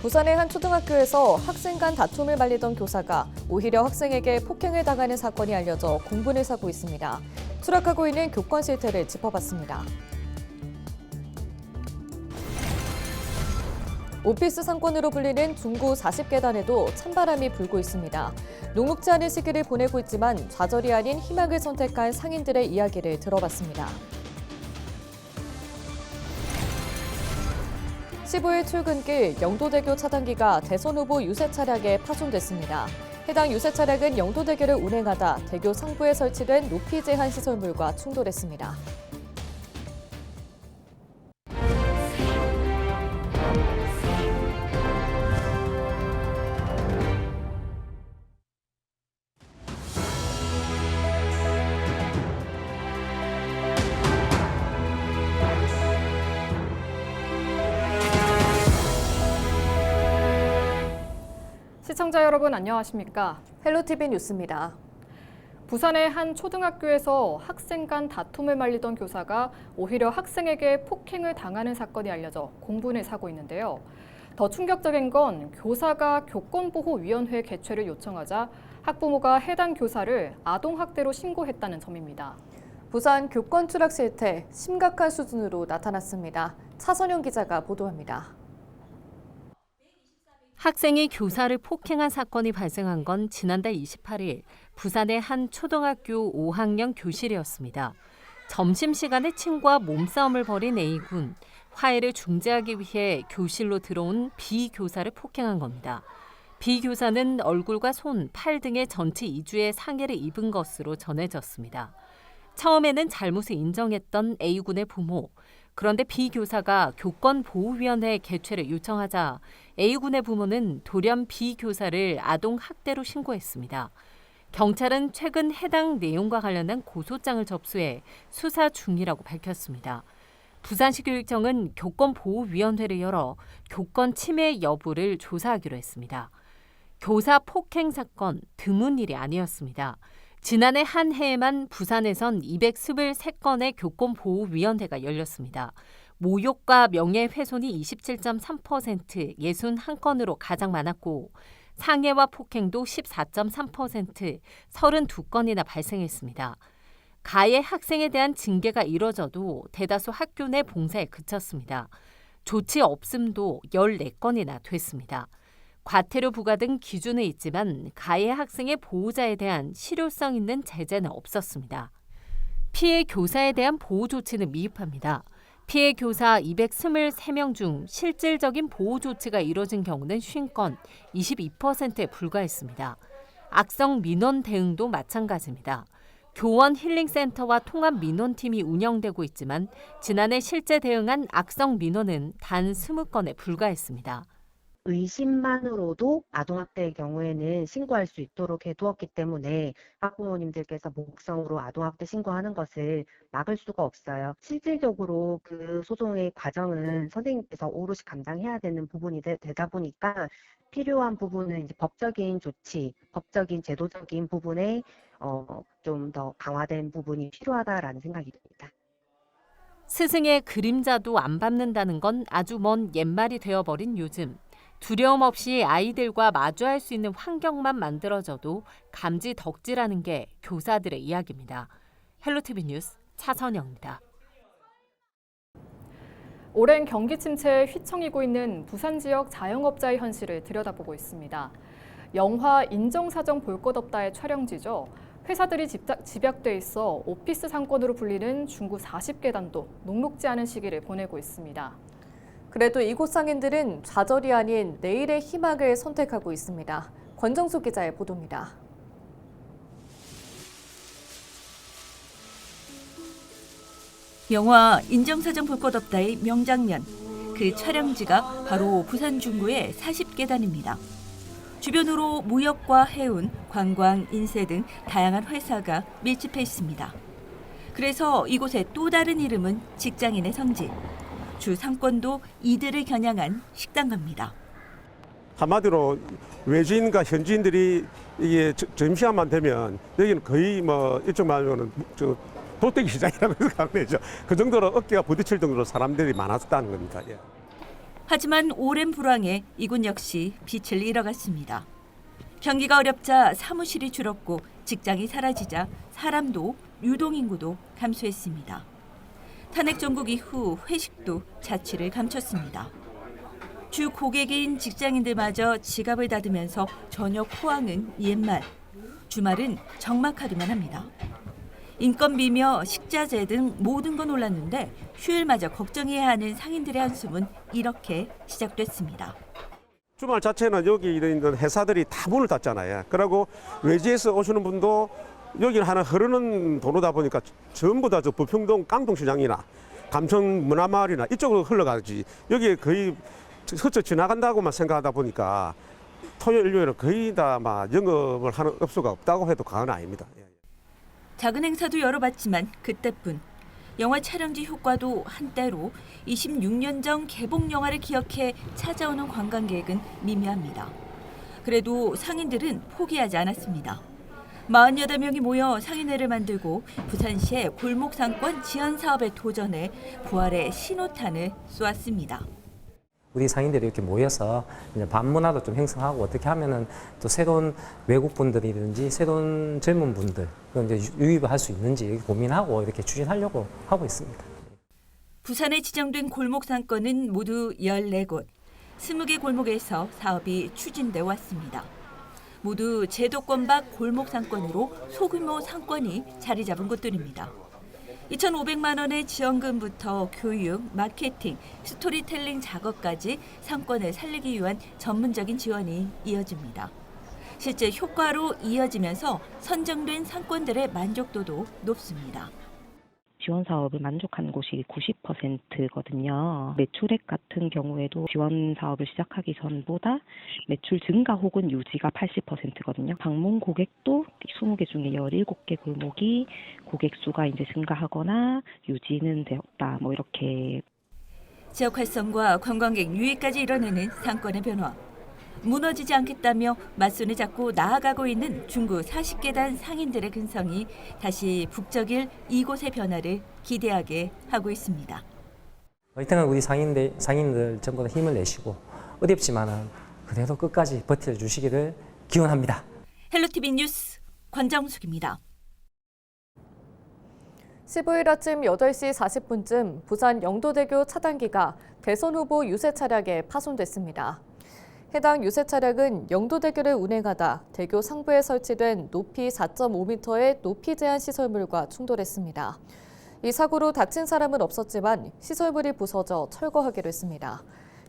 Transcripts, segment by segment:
부산의 한 초등학교에서 학생 간 다툼을 말리던 교사가 오히려 학생에게 폭행을 당하는 사건이 알려져 공분을 사고 있습니다. 추락하고 있는 교권 실태를 짚어봤습니다. 오피스 상권으로 불리는 중구 40계단에도 찬바람이 불고 있습니다. 녹록지 않은 시기를 보내고 있지만 좌절이 아닌 희망을 선택한 상인들의 이야기를 들어봤습니다. 15일 출근길 영도대교 차단기가 대선 후보 유세 차량에 파손됐습니다. 해당 유세 차량은 영도대교를 운행하다 대교 상부에 설치된 높이 제한 시설물과 충돌했습니다. 시청자 여러분 안녕하십니까? 헬로티비 뉴스입니다. 부산의 한 초등학교에서 학생 간 다툼을 말리던 교사가 오히려 학생에게 폭행을 당하는 사건이 알려져 공분을 사고 있는데요. 더 충격적인 건 교사가 교권보호위원회 개최를 요청하자 학부모가 해당 교사를 아동학대로 신고했다는 점입니다. 부산 교권 추락 실태 심각한 수준으로 나타났습니다. 차선영 기자가 보도합니다. 학생이 교사를 폭행한 사건이 발생한 건 지난달 28일 부산의 한 초등학교 5학년 교실이었습니다. 점심시간에 친구와 몸싸움을 벌인 A군. 화해를 중재하기 위해 교실로 들어온 B 교사를 폭행한 겁니다. B 교사는 얼굴과 손, 팔 등의 전치 2주의 상해를 입은 것으로 전해졌습니다. 처음에는 잘못을 인정했던 A군의 부모. 그런데 B 교사가 교권보호위원회 개최를 요청하자 A군의 부모는 돌연 B 교사를 아동학대로 신고했습니다. 경찰은 최근 해당 내용과 관련한 고소장을 접수해 수사 중이라고 밝혔습니다. 부산시 교육청은 교권보호위원회를 열어 교권 침해 여부를 조사하기로 했습니다. 교사 폭행 사건 드문 일이 아니었습니다. 지난해 한 해에만 부산에선 223건의 교권보호위원회가 열렸습니다. 모욕과 명예훼손이 27.3%, 61건으로 가장 많았고 상해와 폭행도 14.3%, 32건이나 발생했습니다. 가해 학생에 대한 징계가 이뤄져도 대다수 학교 내 봉사에 그쳤습니다. 조치 없음도 14건이나 됐습니다. 과태료 부과 등 기준은 있지만 가해 학생의 보호자에 대한 실효성 있는 제재는 없었습니다. 피해 교사에 대한 보호 조치는 미흡합니다. 피해 교사 223명 중 실질적인 보호 조치가 이뤄진 경우는 50건, 22%에 불과했습니다. 악성 민원 대응도 마찬가지입니다. 교원 힐링센터와 통합 민원팀이 운영되고 있지만 지난해 실제 대응한 악성 민원은 단 20건에 불과했습니다. 의심만으로도 아동학대의 경우에는 신고할 수 있도록 해두었기 때문에 학부모님들께서 목성으로 아동학대 신고하는 것을 막을 수가 없어요. 실질적으로 그 소송의 과정은 선생님께서 오롯이 감당해야 되는 부분이 되다 보니까 필요한 부분은 이제 법적인 조치, 법적인 제도적인 부분에 좀 더 강화된 부분이 필요하다라는 생각이 듭니다. 스승의 그림자도 안 밟는다는 건 아주 먼 옛말이 되어버린 요즘. 두려움 없이 아이들과 마주할 수 있는 환경만 만들어져도 감지 덕지라는 게 교사들의 이야기입니다. 헬로티비 뉴스 차선영입니다. 오랜 경기 침체에 휘청이고 있는 부산 지역 자영업자의 현실을 들여다보고 있습니다. 영화 인정사정 볼 것 없다의 촬영지죠. 회사들이 집약돼 있어 오피스 상권으로 불리는 중구 40계단도 녹록지 않은 시기를 보내고 있습니다. 그래도 이곳 상인들은 좌절이 아닌 내일의 희망을 선택하고 있습니다. 권정수 기자의 보도입니다. 영화 인정사정 볼 것 없다의 명장면. 그 촬영지가 바로 부산 중구의 40계단입니다. 주변으로 무역과 해운, 관광, 인쇄 등 다양한 회사가 밀집해 있습니다. 그래서 이곳의 또 다른 이름은 직장인의 성지. 주 상권도 이들을 겨냥한 식당가입니다. 한마디로 외지인과 현지인들이 이게 점심시간만 되면 여기는 거의 뭐 일정 말로는 도떼기 시장이라고 생각하면 되죠. 그 정도로 어깨가 부딪힐 정도로 사람들이 많았다는 겁니다. 예. 하지만 오랜 불황에 이곳 역시 빛을 잃어갔습니다. 경기가 어렵자 사무실이 줄었고 직장이 사라지자 사람도 유동인구도 감소했습니다. 탄핵 정국 이후 회식도 자취를 감췄습니다. 주 고객인 직장인들마저 지갑을 닫으면서 저녁 호황은 옛말, 주말은 적막하기만 합니다. 인건비며 식자재 등 모든 건 올랐는데 휴일마저 걱정해야 하는 상인들의 한숨은 이렇게 시작됐습니다. 주말 자체는 여기 있는 회사들이 다 문을 닫잖아요. 그리고 외지에서 오시는 분도 여기는 하나 흐르는 도로다 보니까 전부 다 저 부평동 깡통시장이나 감천 문화마을이나 이쪽으로 흘러가지 여기에 거의 스쳐 지나간다고만 생각하다 보니까 토요일, 일요일은 거의 다 막 영업을 하는 업소가 없다고 해도 과언은 아닙니다. 작은 행사도 열어봤지만 그때뿐. 영화 촬영지 효과도 한때로 26년 전 개봉 영화를 기억해 찾아오는 관광객은 미미합니다. 그래도 상인들은 포기하지 않았습니다. 48명이 모여 상인회를 만들고 부산시의 골목 상권 지원 사업에 도전해 부활의 신호탄을 쏘았습니다. 우리 상인들이 이렇게 모여서 이제 밤문화도 좀 형성하고 어떻게 하면은 또 새로운 외국 분들이든지 새로운 젊은 분들 이제 유입할 수 있는지 고민하고 이렇게 추진하려고 하고 있습니다. 부산에 지정된 골목 상권은 모두 14곳, 20개 골목에서 사업이 추진돼 왔습니다. 모두 제도권박 골목 상권으로 소규모 상권이 자리 잡은 곳들입니다. 2,500만 원의 지원금부터 교육, 마케팅, 스토리텔링 작업까지 상권을 살리기 위한 전문적인 지원이 이어집니다. 실제 효과로 이어지면서 선정된 상권들의 만족도도 높습니다. 지원 사업을 만족한 곳이 90%거든요. 매출액 같은 경우에도 지원 사업을 시작하기 전보다 매출 증가 혹은 유지가 80%거든요. 방문 고객도 20개 중에 17개 골목이 고객 수가 이제 증가하거나 유지는 되었다. 이렇게. 지역 활성과 관광객 유입까지 이뤄내는 상권의 변화. 무너지지 않겠다며 맞손을 잡고 나아가고 있는 중구 40계단 상인들의 근성이 다시 북적일 이곳의 변화를 기대하게 하고 있습니다. 이때는 우리 상인들 전부 다 힘을 내시고 어렵지만은 그래도 끝까지 버텨주시기를 기원합니다. 헬로티비 뉴스 권정숙입니다. 15일 아침 8시 40분쯤 부산 영도대교 차단기가 대선 후보 유세 차량에 파손됐습니다. 해당 유세 차량은 영도대교를 운행하다 대교 상부에 설치된 높이 4.5m의 높이 제한 시설물과 충돌했습니다. 이 사고로 다친 사람은 없었지만 시설물이 부서져 철거하기로 했습니다.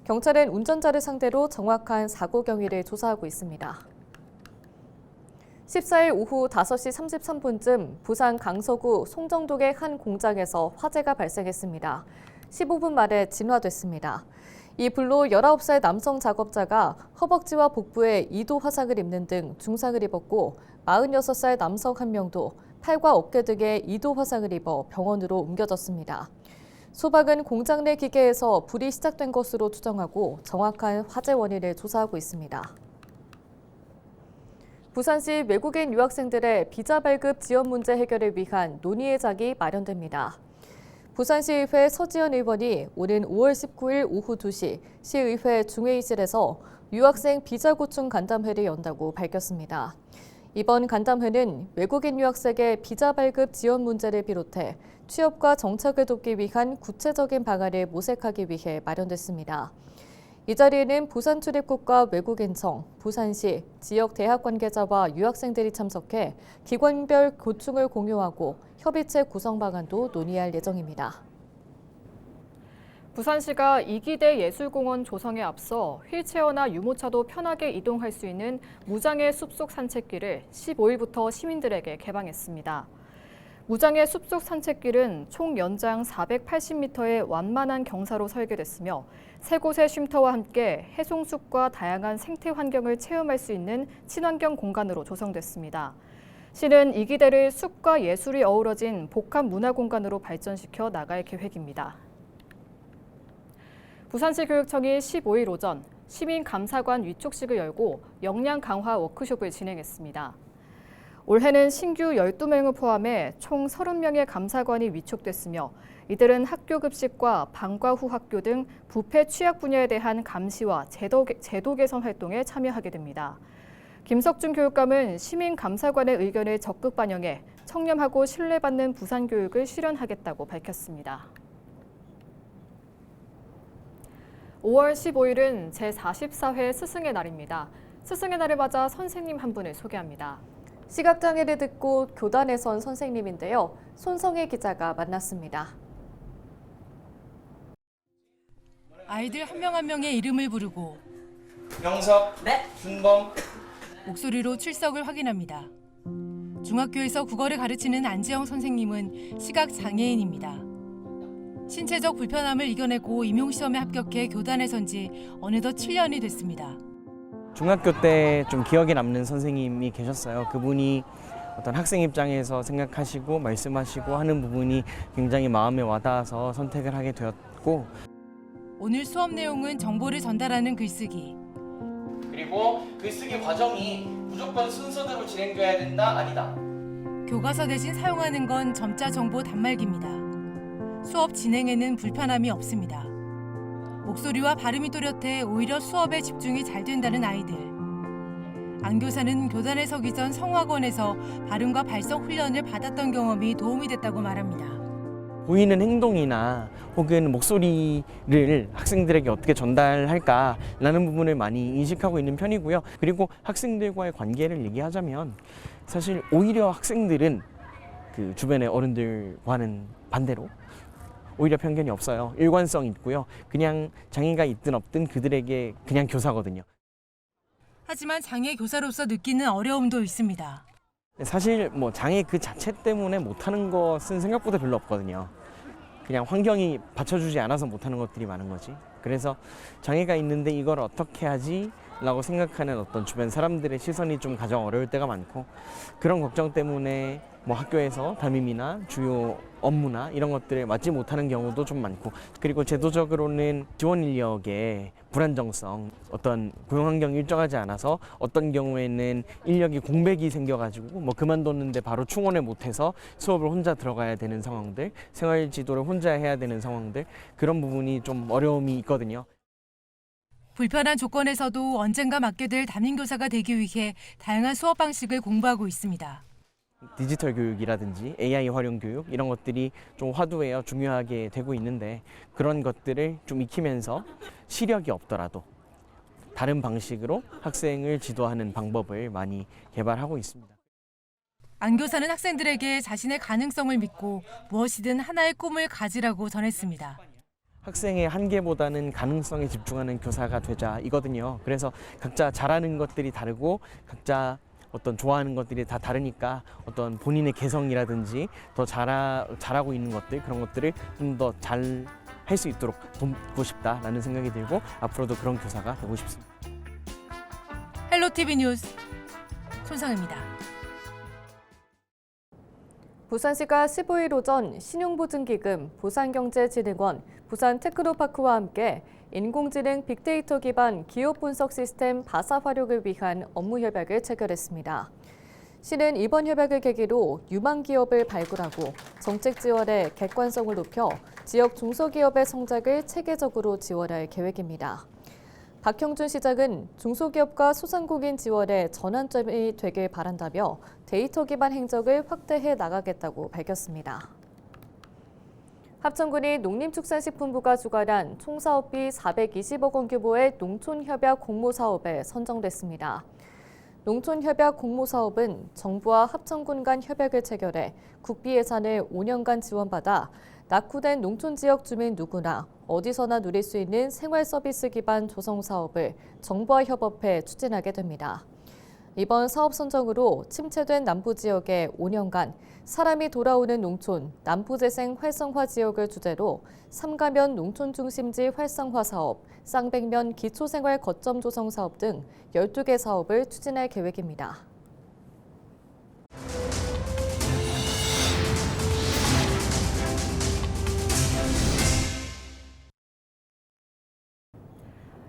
경찰은 운전자를 상대로 정확한 사고 경위를 조사하고 있습니다. 14일 오후 5시 33분쯤 부산 강서구 송정동의 한 공장에서 화재가 발생했습니다. 15분 만에 진화됐습니다. 이 불로 19살 남성 작업자가 허벅지와 복부에 2도 화상을 입는 등 중상을 입었고 46살 남성 한 명도 팔과 어깨 등에 2도 화상을 입어 병원으로 옮겨졌습니다. 소방은 공장 내 기계에서 불이 시작된 것으로 추정하고 정확한 화재 원인을 조사하고 있습니다. 부산시 외국인 유학생들의 비자 발급 지원 문제 해결을 위한 논의의 장이 마련됩니다. 부산시의회 서지현 의원이 오는 5월 19일 오후 2시 시의회 중회의실에서 유학생 비자 구충 간담회를 연다고 밝혔습니다. 이번 간담회는 외국인 유학생의 비자 발급 지원 문제를 비롯해 취업과 정착을 돕기 위한 구체적인 방안을 모색하기 위해 마련됐습니다. 이 자리에는 부산출입국과 외국인청, 부산시, 지역 대학 관계자와 유학생들이 참석해 기관별 고충을 공유하고 협의체 구성 방안도 논의할 예정입니다. 부산시가 이기대 예술공원 조성에 앞서 휠체어나 유모차도 편하게 이동할 수 있는 무장의 숲속 산책길을 15일부터 시민들에게 개방했습니다. 무장의 숲속 산책길은 총 연장 480m의 완만한 경사로 설계됐으며 세 곳의 쉼터와 함께 해송숲과 다양한 생태 환경을 체험할 수 있는 친환경 공간으로 조성됐습니다. 시는 이기대를 숲과 예술이 어우러진 복합 문화 공간으로 발전시켜 나갈 계획입니다. 부산시 교육청이 15일 오전 시민감사관 위촉식을 열고 역량 강화 워크숍을 진행했습니다. 올해는 신규 12명을 포함해 총 30명의 감사관이 위촉됐으며 이들은 학교 급식과 방과 후 학교 등 부패 취약 분야에 대한 감시와 제도 개선 활동에 참여하게 됩니다. 김석준 교육감은 시민 감사관의 의견을 적극 반영해 청렴하고 신뢰받는 부산 교육을 실현하겠다고 밝혔습니다. 5월 15일은 제44회 스승의 날입니다. 스승의 날을 맞아 선생님 한 분을 소개합니다. 시각장애를 듣고 교단에 선 선생님인데요. 손성혜 기자가 만났습니다. 아이들 한 명 한 명의 이름을 부르고 영석, 준범, 목소리로 출석을 확인합니다. 중학교에서 국어를 가르치는 안지영 선생님은 시각장애인입니다. 신체적 불편함을 이겨내고 임용시험에 합격해 교단에 선 지 어느덧 7년이 됐습니다. 중학교 때 좀 기억에 남는 선생님이 계셨어요. 그분이 어떤 학생 입장에서 생각하시고 말씀하시고 하는 부분이 굉장히 마음에 와닿아서 선택을 하게 되었고, 오늘 수업 내용은 정보를 전달하는 글쓰기. 그리고 글쓰기 과정이 무조건 순서대로 진행돼야 된다, 아니다. 교과서 대신 사용하는 건 점자 정보 단말기입니다. 수업 진행에는 불편함이 없습니다. 목소리와 발음이 또렷해 오히려 수업에 집중이 잘 된다는 아이들. 안 교사는 교단에 서기 전 성악원에서 발음과 발성 훈련을 받았던 경험이 도움이 됐다고 말합니다. 보이는 행동이나 혹은 목소리를 학생들에게 어떻게 전달할까라는 부분을 많이 인식하고 있는 편이고요. 그리고 학생들과의 관계를 얘기하자면 사실 오히려 학생들은 그 주변의 어른들과는 반대로 오히려 편견이 없어요. 일관성 있고요. 그냥 장애가 있든 없든 그들에게 그냥 교사거든요. 하지만 장애 교사로서 느끼는 어려움도 있습니다. 사실 뭐 장애 그 자체 때문에 못하는 것은 생각보다 별로 없거든요. 그냥 환경이 받쳐주지 않아서 못하는 것들이 많은 거지. 그래서 장애가 있는데 이걸 어떻게 하지? 라고 생각하는 어떤 주변 사람들의 시선이 좀 가장 어려울 때가 많고, 그런 걱정 때문에 뭐 학교에서 담임이나 주요 업무나 이런 것들에 맞지 못하는 경우도 좀 많고, 그리고 제도적으로는 지원 인력의 불안정성, 어떤 고용 환경이 일정하지 않아서 어떤 경우에는 인력이 공백이 생겨가지고 뭐 그만뒀는데 바로 충원을 못해서 수업을 혼자 들어가야 되는 상황들, 생활 지도를 혼자 해야 되는 상황들, 그런 부분이 좀 어려움이 있거든요. 불편한 조건에서도 언젠가 맡게 될 담임교사가 되기 위해 다양한 수업 방식을 공부하고 있습니다. 디지털 교육이라든지 AI 활용 교육 이런 것들이 좀 화두에 중요하게 되고 있는데, 그런 것들을 좀 익히면서 시력이 없더라도 다른 방식으로 학생을 지도하는 방법을 많이 개발하고 있습니다. 안 교사는 학생들에게 자신의 가능성을 믿고 무엇이든 하나의 꿈을 가지라고 전했습니다. 학생의 한계보다는 가능성에 집중하는 교사가 되자 이거든요. 그래서 각자 잘하는 것들이 다르고 각자 어떤 좋아하는 것들이 다 다르니까 어떤 본인의 개성이라든지 더 잘하고 있는 것들, 그런 것들을 좀 더 잘 할 수 있도록 돕고 싶다라는 생각이 들고, 앞으로도 그런 교사가 되고 싶습니다. 헬로티비 뉴스 손상입니다. 부산시가 15일 오전 신용보증기금, 부산경제진흥원, 부산테크노파크와 함께 인공지능 빅데이터 기반 기업 분석 시스템 바사 활용을 위한 업무 협약을 체결했습니다. 시는 이번 협약을 계기로 유망 기업을 발굴하고 정책 지원의 객관성을 높여 지역 중소기업의 성장을 체계적으로 지원할 계획입니다. 박형준 시장은 중소기업과 소상공인 지원의 전환점이 되길 바란다며 데이터 기반 행적을 확대해 나가겠다고 밝혔습니다. 합천군이 농림축산식품부가 주관한 총 사업비 420억 원 규모의 농촌협약 공모사업에 선정됐습니다. 농촌협약 공모사업은 정부와 합천군 간 협약을 체결해 국비 예산을 5년간 지원받아 낙후된 농촌지역 주민 누구나 어디서나 누릴 수 있는 생활 서비스 기반 조성 사업을 정부와 협업해 추진하게 됩니다. 이번 사업 선정으로 침체된 남부 지역에 5년간 사람이 돌아오는 농촌, 남부재생 활성화 지역을 주제로 삼가면 농촌 중심지 활성화 사업, 쌍백면 기초생활 거점 조성 사업 등 12개 사업을 추진할 계획입니다.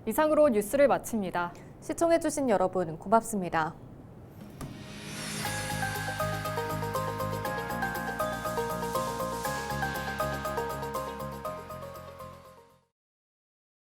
이상으로 뉴스를 마칩니다. 시청해주신 여러분 고맙습니다.